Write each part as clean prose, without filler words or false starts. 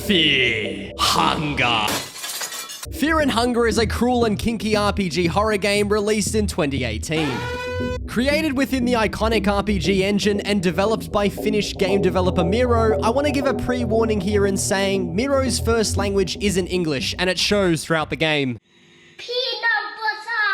Fear. Hunger. Fear and Hunger is a cruel and kinky RPG horror game released in 2018. Created within the iconic RPG engine and developed by Finnish game developer Miro, I want to give a pre-warning here in saying Miro's first language isn't English, and it shows throughout the game.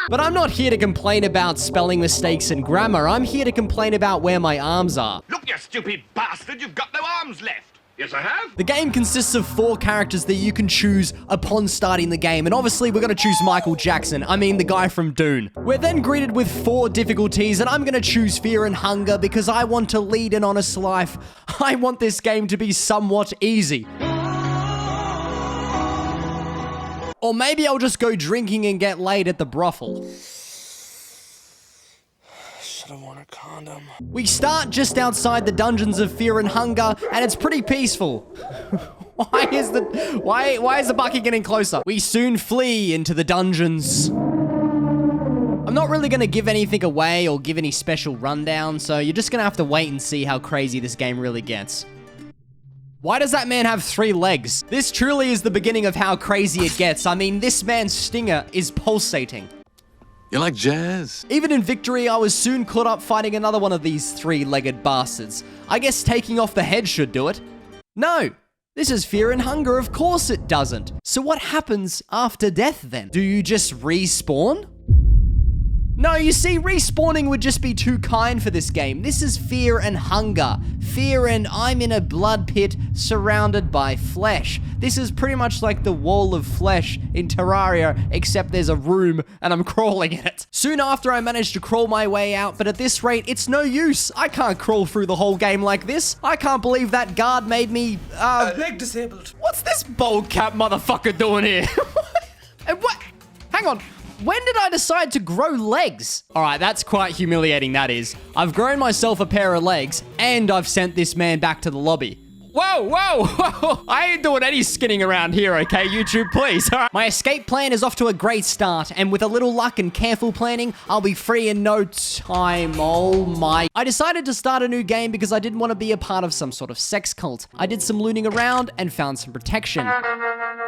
But I'm not here to complain about spelling mistakes and grammar, I'm here to complain about where my arms are. Look, you stupid bastard, you've got no arms left. Yes, I have. The game consists of 4 characters that you can choose upon starting the game, and obviously we're going to choose Michael Jackson, I mean the guy from Dune. We're then greeted with 4 difficulties, and I'm going to choose Fear and Hunger because I want to lead an honest life. I want this game to be somewhat easy. Or maybe I'll just go drinking and get laid at the brothel. Should've worn a condom. We start just outside the dungeons of Fear and Hunger, and it's pretty peaceful. Why is the bucket getting closer? We soon flee into the dungeons. I'm not really gonna give anything away or give any special rundown, so you're just gonna have to wait and see how crazy this game really gets. Why does that man have 3 legs? This truly is the beginning of how crazy it gets. I mean, this man's stinger is pulsating. You like jazz? Even in victory, I was soon caught up fighting another one of these 3-legged bastards. I guess taking off the head should do it. No, this is Fear and Hunger, of course it doesn't. So what happens after death then? Do you just respawn? No, you see, respawning would just be too kind for this game. This is Fear and Hunger. Fear and I'm in a blood pit surrounded by flesh. This is pretty much like the wall of flesh in Terraria, except there's a room and I'm crawling in it. Soon after, I managed to crawl my way out, but at this rate, it's no use. I can't crawl through the whole game like this. I can't believe that guard made me, leg disabled. What's this bald cap motherfucker doing here? And what? Hang on. When did I decide to grow legs? All right, that's quite humiliating, that is. I've grown myself a pair of legs, and I've sent this man back to the lobby. Whoa, whoa, whoa. I ain't doing any skinning around here, okay, YouTube, please. All right. My escape plan is off to a great start, and with a little luck and careful planning, I'll be free in no time. Oh my. I decided to start a new game because I didn't want to be a part of some sort of sex cult. I did some looting around and found some protection.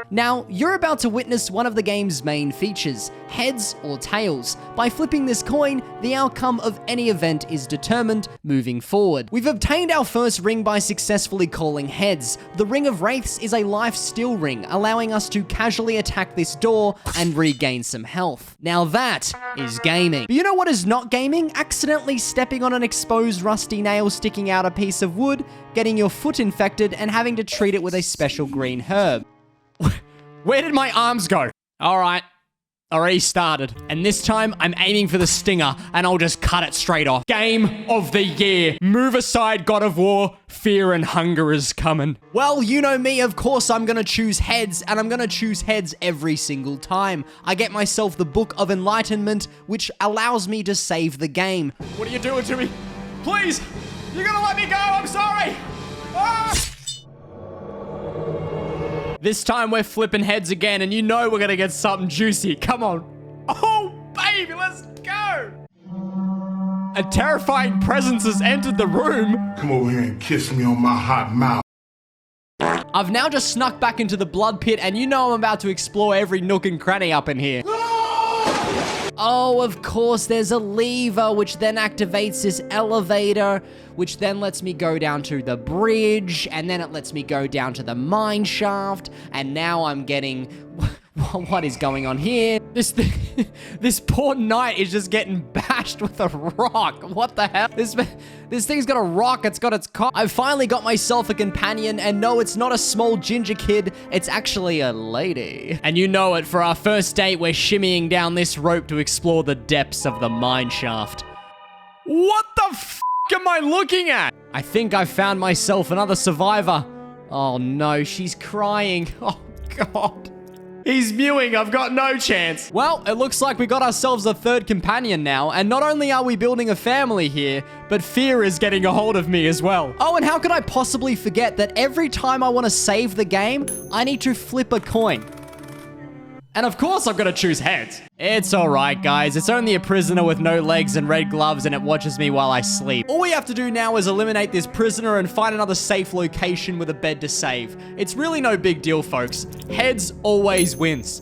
Now, you're about to witness one of the game's main features, heads or tails. By flipping this coin, the outcome of any event is determined moving forward. We've obtained our first ring by successfully calling heads. The Ring of Wraiths is a life steal ring, allowing us to casually attack this door and regain some health. Now that is gaming. But you know what is not gaming? Accidentally stepping on an exposed rusty nail sticking out a piece of wood, getting your foot infected, and having to treat it with a special green herb. Where did my arms go? All right, already started. And this time I'm aiming for the stinger and I'll just cut it straight off. Game of the year. Move aside, God of War. Fear and Hunger is coming. Well, you know me, of course I'm gonna choose heads, and I'm gonna choose heads every single time. I get myself the Book of Enlightenment, which allows me to save the game. What are you doing to me? Please, you're gonna let me go, I'm sorry. Ah! This time we're flipping heads again, and you know we're gonna get something juicy. Come on. Oh, baby, let's go. A terrifying presence has entered the room. Come over here and kiss me on my hot mouth. I've now just snuck back into the blood pit, and you know I'm about to explore every nook and cranny up in here. Oh, of course, there's a lever, which then activates this elevator, which then lets me go down to the bridge, and then it lets me go down to the mine shaft, and now I'm getting... What is going on here? This poor knight is just getting bashed with a rock. What the hell? This thing's got a rock. It's got its cock. I've finally got myself a companion, and no, it's not a small ginger kid. It's actually a lady. And you know it, for our first date, we're shimmying down this rope to explore the depths of the mine shaft. What the f*** am I looking at? I think I've found myself another survivor. Oh no, she's crying. Oh God. He's mewing, I've got no chance. Well, it looks like we got ourselves a third companion now, and not only are we building a family here, but fear is getting a hold of me as well. Oh, and how could I possibly forget that every time I want to save the game, I need to flip a coin. And of course I'm gonna choose heads. It's alright, guys. It's only a prisoner with no legs and red gloves, and it watches me while I sleep. All we have to do now is eliminate this prisoner and find another safe location with a bed to save. It's really no big deal, folks. Heads always wins.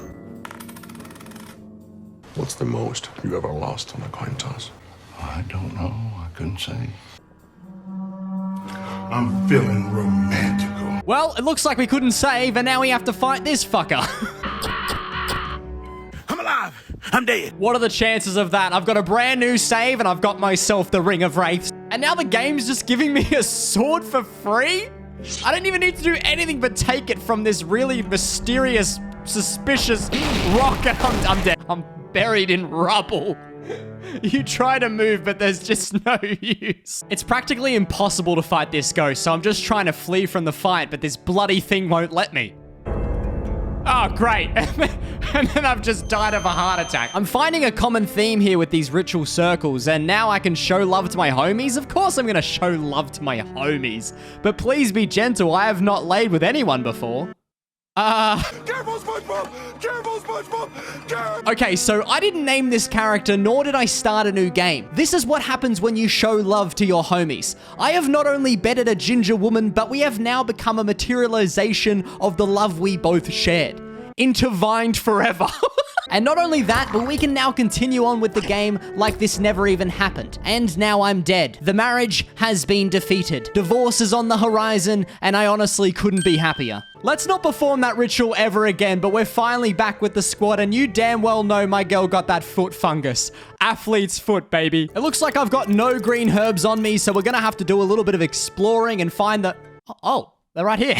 What's the most you ever lost on a coin toss? I don't know. I couldn't say. I'm feeling romantical. Well, it looks like we couldn't save, and now we have to fight this fucker. I'm alive. I'm dead. What are the chances of that? I've got a brand new save, and I've got myself the Ring of Wraiths. And now the game's just giving me a sword for free? I don't even need to do anything but take it from this really mysterious, suspicious rock, and I'm dead. I'm buried in rubble. You try to move, but there's just no use. It's practically impossible to fight this ghost, so I'm just trying to flee from the fight, but this bloody thing won't let me. Oh, great. And then I've just died of a heart attack. I'm finding a common theme here with these ritual circles, and now I can show love to my homies. Of course I'm gonna show love to my homies. But please be gentle, I have not laid with anyone before. Careful, SpongeBob! Careful, SpongeBob! Careful! Okay, so I didn't name this character, nor did I start a new game. This is what happens when you show love to your homies. I have not only bedded a ginger woman, but we have now become a materialization of the love we both shared. Intertwined forever. And not only that, but we can now continue on with the game like this never even happened. And now I'm dead. The marriage has been defeated. Divorce is on the horizon, and I honestly couldn't be happier. Let's not perform that ritual ever again, but we're finally back with the squad, and you damn well know my girl got that foot fungus. Athlete's foot, baby. It looks like I've got no green herbs on me, so we're gonna have to do a little bit of exploring and find the... Oh, they're right here.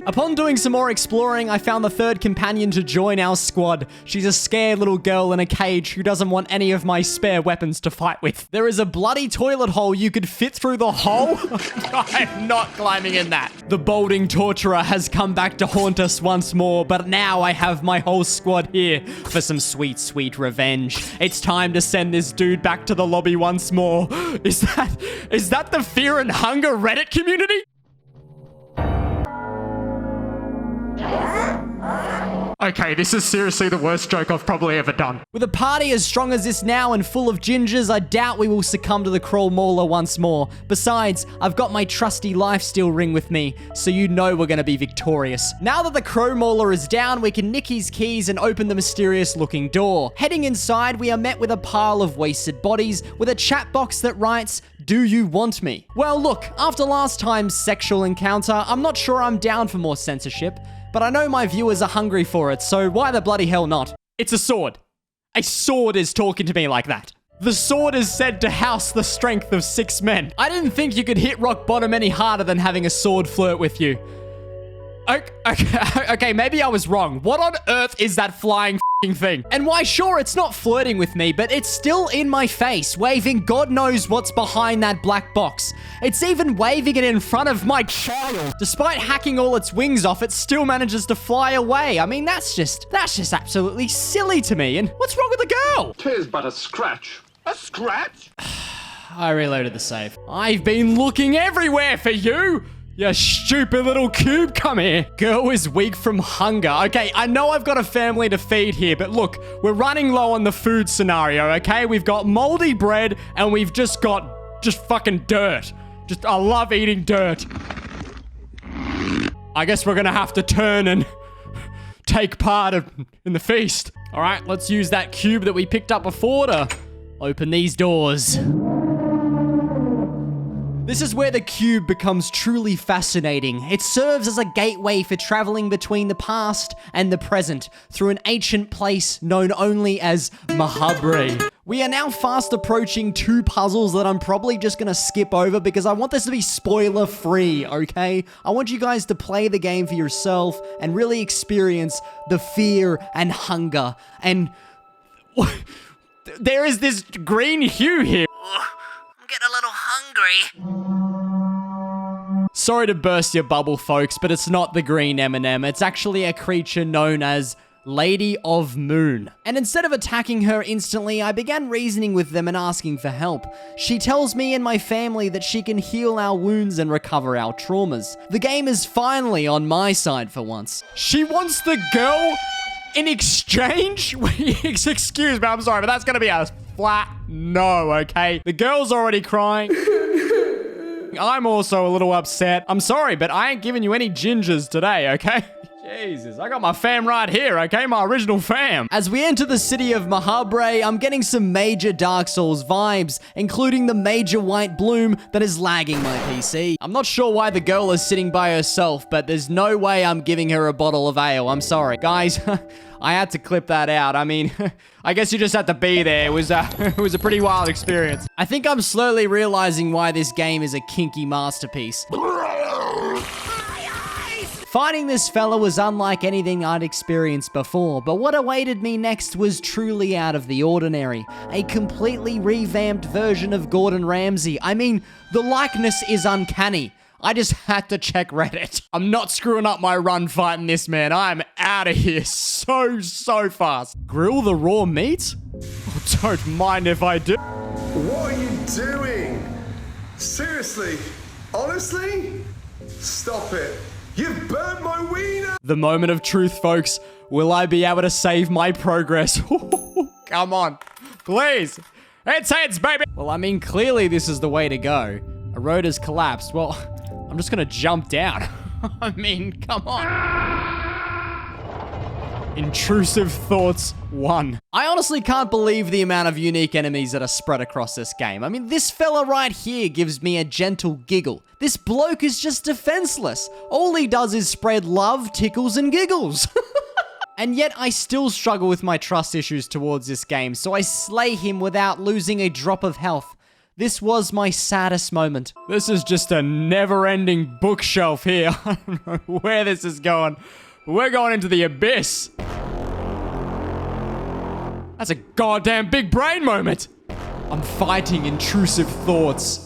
Upon doing some more exploring, I found the third companion to join our squad. She's a scared little girl in a cage who doesn't want any of my spare weapons to fight with. There is a bloody toilet hole you could fit through the hole. I'm not climbing in that. The balding torturer has come back to haunt us once more, but now I have my whole squad here for some sweet, sweet revenge. It's time to send this dude back to the lobby once more. Is that the Fear and Hunger Reddit community? Okay, this is seriously the worst joke I've probably ever done. With a party as strong as this now and full of gingers, I doubt we will succumb to the Crawl Mauler once more. Besides, I've got my trusty lifesteal ring with me, so you know we're gonna be victorious. Now that the Crow Mauler is down, we can nick his keys and open the mysterious-looking door. Heading inside, we are met with a pile of wasted bodies, with a chat box that writes, "Do you want me?" Well, look, after last time's sexual encounter, I'm not sure I'm down for more censorship. But I know my viewers are hungry for it, so why the bloody hell not? It's a sword. A sword is talking to me like that. The sword is said to house the strength of 6 men. I didn't think you could hit rock bottom any harder than having a sword flirt with you. Okay, maybe I was wrong. What on earth is that flying thing? And why, sure, it's not flirting with me, but it's still in my face, waving God knows what's behind that black box. It's even waving it in front of my child. Despite hacking all its wings off, it still manages to fly away. I mean, that's just absolutely silly to me. And what's wrong with the girl? 'Tis but a scratch. A scratch? I reloaded the save. I've been looking everywhere for you. You stupid little cube, come here. Girl is weak from hunger. Okay, I know I've got a family to feed here, but look, we're running low on the food scenario, okay? We've got moldy bread, and we've just got fucking dirt. I love eating dirt. I guess we're gonna have to turn and take part in the feast. All right, let's use that cube that we picked up before to open these doors. This is where the cube becomes truly fascinating. It serves as a gateway for traveling between the past and the present through an ancient place known only as Mahabre. We are now fast approaching 2 puzzles that I'm probably just gonna skip over because I want this to be spoiler free, okay? I want you guys to play the game for yourself and really experience the fear and hunger. And there is this green hue here. I'm getting a little hungry. Sorry to burst your bubble, folks, but it's not the green M&M. It's actually a creature known as Lady of Moon. And instead of attacking her instantly, I began reasoning with them and asking for help. She tells me and my family that she can heal our wounds and recover our traumas. The game is finally on my side for once. She wants the girl in exchange? Excuse me, I'm sorry, but that's gonna be a flat no, okay? The girl's already crying. I'm also a little upset. I'm sorry, but I ain't giving you any gingers today, okay? Jesus, I got my fam right here, okay? My original fam. As we enter the city of Mahabre, I'm getting some major Dark Souls vibes, including the major white bloom that is lagging my PC. I'm not sure why the girl is sitting by herself, but there's no way I'm giving her a bottle of ale. I'm sorry. Guys, I had to clip that out. I mean, I guess you just had to be there. It was a pretty wild experience. I think I'm slowly realizing why this game is a kinky masterpiece. Fighting this fella was unlike anything I'd experienced before, but what awaited me next was truly out of the ordinary. A completely revamped version of Gordon Ramsay. I mean, the likeness is uncanny. I just had to check Reddit. I'm not screwing up my run fighting this man. I'm out of here so fast. Grill the raw meat? Oh, don't mind if I do. What are you doing? Seriously? Honestly? Stop it. You've burned my wiener! The moment of truth, folks. Will I be able to save my progress? Come on. Please. It's heads, baby! Well, I mean, clearly this is the way to go. A road has collapsed. Well, I'm just gonna jump down. I mean, come on. Intrusive thoughts 1. I honestly can't believe the amount of unique enemies that are spread across this game. I mean, this fella right here gives me a gentle giggle. This bloke is just defenseless. All he does is spread love, tickles, and giggles. And yet I still struggle with my trust issues towards this game, so I slay him without losing a drop of health. This was my saddest moment. This is just a never-ending bookshelf here. I don't know where this is going. We're going into the abyss. That's a goddamn big brain moment. I'm fighting intrusive thoughts.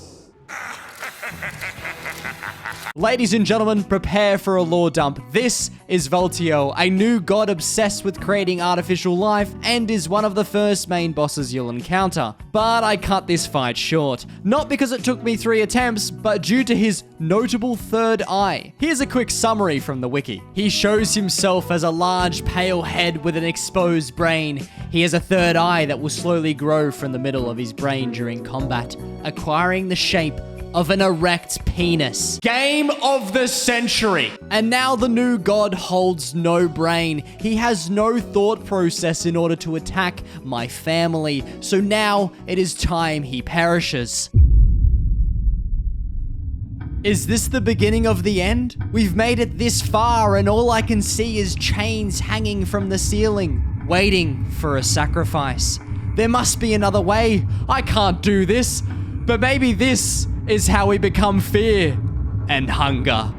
Ladies and gentlemen, prepare for a lore dump. This is Voltio, a new god obsessed with creating artificial life and is one of the first main bosses you'll encounter. But I cut this fight short. Not because it took me 3 attempts, but due to his notable third eye. Here's a quick summary from the wiki. He shows himself as a large pale head with an exposed brain. He has a third eye that will slowly grow from the middle of his brain during combat, acquiring the shape of an erect penis. Game of the century. And now the new god holds no brain. He has no thought process in order to attack my family. So now it is time he perishes. Is this the beginning of the end? We've made it this far and all I can see is chains hanging from the ceiling, waiting for a sacrifice. There must be another way. I can't do this. But maybe this is how we become fear and hunger.